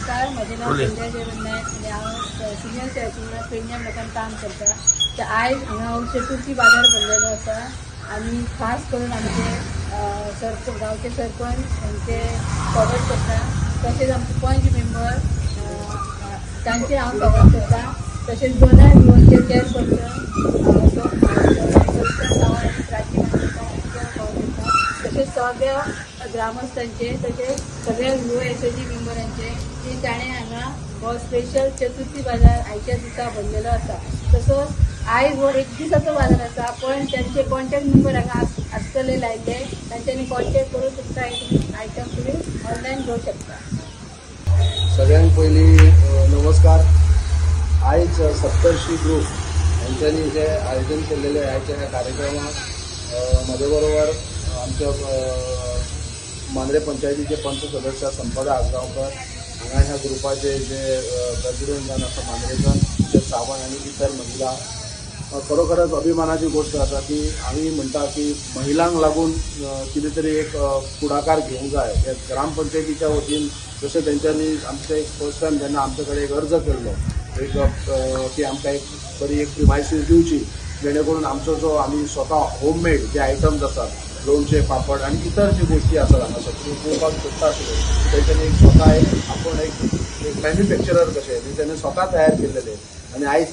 नमस्कार, माझे नाव संध्या जयवंत नायक आणि हांव सिनियर सेक्शनात पेडण्यां लोकांक काम करता। तर आयज हांगा चतुर्थी बाजार भरलेलो आसा आणि खास करून आमचे गांवचे सरपंच हांचे स्वागत करता। तशेंच आमचे पंच मेंबर तांचे हांव स्वागत करता। तशेंच दोनाय युवनचे चेअरपर्सन तसेच सगळ्या ग्रामस्थांचे तसेच सगळ्या USAG मेंबरांचे की ताणें हांगा हो स्पेशल चतुर्थी बाजार आयच्या दिसा भरलेलो आसा। तसोच आयज हो एक दिसाचो बाजार आसा, पण त्यांचे कॉन्टॅक्ट नंबर हांगा आसतले लायले, तांच्यांनी कॉन्टॅक्ट करून तुमकां आयटम तुम्ही ऑनलायन घेवं शकता। सगळ्यांक पयलीं नमस्कार। आयज सप्तर्षी ग्रुप यांच्यानी जे आयोजन केलेले आयच्या ह्या कार्यक्रमात माझ्या बरोबर आमच्या मांद्रे पंचायतीचे पंच सदस्य संपदा आसगांवकर हांगा ह्या ग्रुपाचे जे प्रेसिडेंट आसा मांद्रेकर जे सावंत आणि इतर महिला खरोखरच अभिमानाची गोष्ट आसा की आम्ही म्हणटा की महिलांक लागून कितें तरी एक पुढाकार घेवंक जाय। हे ग्रामपंचायतीच्या वतीन जशें तेंच्यांनी आमचे एक फर्स्ट टायम जेन्ना आमचे कडेन एक अर्ज केल्लो एक की आमकां एक बरी एक प्रिमायसीस दिवची जेणेकरून आमचो जो आमी स्वता होममेड जे आयटम्स आसात लोणचे पापड आणि इतर जी गोष्टी आसात हांगासर पळोवपाक सोदता आसले तेंच्यांनी एक स्वता एक आपण एक मॅन्युफॅक्चरर कशें तेंच्यांनी स्वता तयार केल्लेले आणि आयज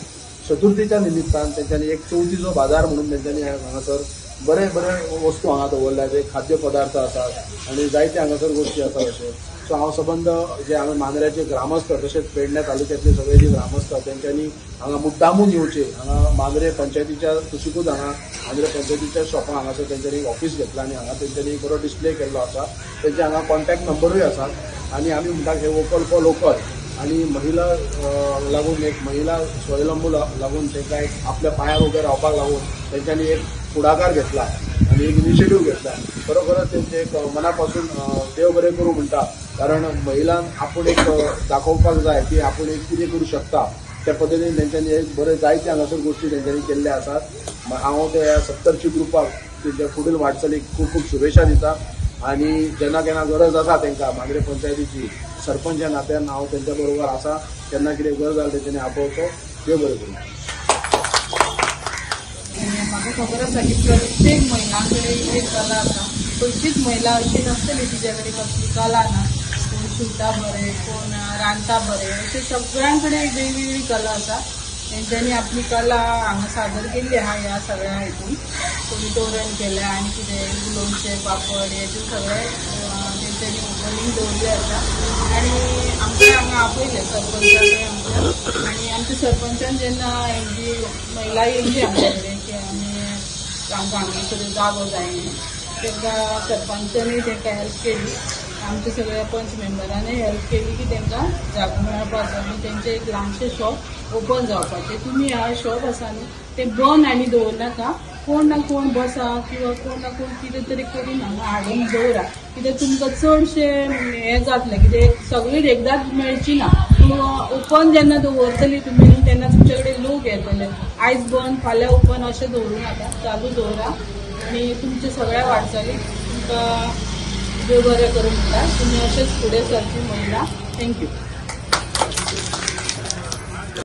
चतुर्थीच्या निमित्तान तेंच्यांनी एक चवथीचो बाजार म्हणून तेंच्यांनी हांगासर बरे बरे वस्तू हांगा दवरल्या जे खाद्य पदार्थ आसात आणि जायते हांगासर गोष्टी आसात अशें। सो हांव सबंद जे हांगा मांद्र्याचे ग्रामस्थ तशेंच पेडण्यां तालुक्यांतले सगळे जे ग्रामस्थ तेंच्यांनी हांगा मुद्दामून येवचे। हांगा मांद्रे पंचायतीच्या कुशीकूच हांगा मांद्रे पंचायतीच्या शॉपां हांगासर तेंच्यांनी एक ऑफिस घेतलां आणि हांगा तेंच्यांनी बरो डिस्प्ले केल्लो आसा। तेंचे हांगा कॉन्टॅक्ट नंबरूय आसात आणि आमी म्हणटात हे वोकल फॉर लोकल आणि महिला लागून एक महिला स्वावलंबू लागून तांकां एक आपल्या पांयार उबे रावपाक लागून तेंच्यांनी एक पुढाकार घेतला आणि एक इनिशिएटीव घेतला। खरोखरच तेंचे एक मनापासून देव बरें करूं म्हणटा, कारण महिलांक आपूण एक दाखोवपाक जाय की आपूण एक कितें करूं शकता। त्या पद्दतीन तेंच्यांनी एक बरे जायते हांगासर गोष्टी तेंच्यांनी केल्ल्या आसात। हांव त्या सप्तर्षी ग्रुपाक तेंच्या फुडेल वाटचालीक खूब खूब शुभेच्छा दिता आणि जेन्ना केन्ना गरज आसा तांकां मांद्रे पंचायतीची सरपंच नात्यान हांव तेंच्या बरोबर आसा, केन्ना कितें गरज जाल्यार तेंच्यांनी आपोवचो। देव बरें करूं। म्हाका खबर आसा की प्रत्येक महिला कडेन एक कला आसा। खंयचीच महिला अशी नासतली तिच्या कडेन कसली कला ना। कोण शिवता बरें, कोण रांदता बरें, अशें सगळ्यां कडेन एक वेगवेगळी कला आसा। तेंच्यांनी आपली कला हांगा सादर केल्ली आहा ह्या सगळ्या हितून। कोणी तोरण केल्या आणि कितें लोणचे पापड हेचे सगळे तेंच्यांनी ओपनिंग दवरले आसा आणि आमकां हांगा आपयले सरपंचान आमच्या आणि आमच्या सरपंचान जेन्ना जी महिला येयली आमचे कडेन की आमकां हांगासर जागो जाय तांकां सरपंचांनी तांकां हेल्प केली। आमच्या सगळ्या पंच मेंबरांनी हेल्प केली की तांकां जागो मेळपाचो आणि तेंचें एक ल्हानशें शॉप ओपन जावपाचें। तुमी ह्या शॉप आसा न्ही तें बंद आनी दवरनाका, कोण ना कोण बसा किंवा कोण ना कोण कितें तरी करून हांगा हाडून दवरा, कित्याक तुमकां चडशें हें जातलें कित्याक सगळीं एकदांच मेळची ना। ओपन जेन्ना दवरतली तुमी तेन्ना तुमचे कडेन लोक येतले। आयज बंद फाल्यां ओपन अशें दवरूं नाका, चालू दवरा आणि तुमच्या सगळ्या वाटचालीक तुमकां देव बरें करूं म्हणटा। तुमी अशेंच फुडें सरची महिला। थँक्यू।